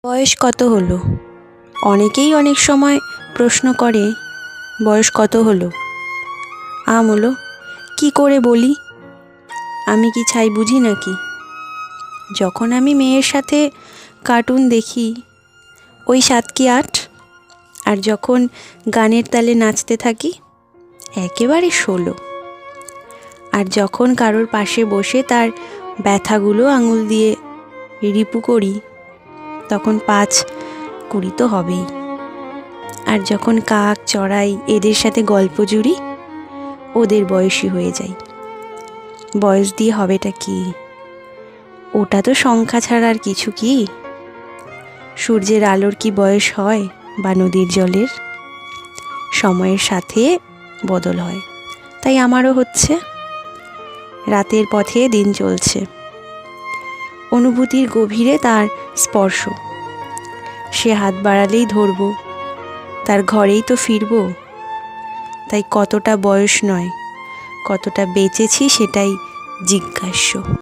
বয়স কত হলো? অনেকেই অনেক সময় প্রশ্ন করে, বয়স কত হলো? হলো, কি করে বলি? আমি কি ছাই বুঝি নাকি? যখন আমি মেয়ের সাথে কার্টুন দেখি, ওই 7 কি 8, আর যখন গানের তালে নাচতে থাকি, একেবারে 16। আর যখন কারোর পাশে বসে তার ব্যথাগুলো আঙুল দিয়ে রিপু করি, তখন 5 20 তো হবেই। আর যখন কাক চড়াই, এদের সাথে গল্প জুড়ি, ওদের বয়সী হয়ে যাই। বয়স দিয়ে হবেটা কি? ওটা তো সংখ্যা ছাড়া আর কিছু কি? সূর্যের আলোর কি বয়স হয়, বা নদীর জলের? সময়ের সাথে বদল হয়, তাই আমারও হচ্ছে। রাতের পথে দিন চলছে, অনুভূতির গভীরে তার স্পর্শ। সে হাত বাড়ালেই ধরব, তার ঘরেই তো ফিরব। তাই কতটা বয়স নয়, কতটা বেঁচেছি সেটাই জিজ্ঞাস্য।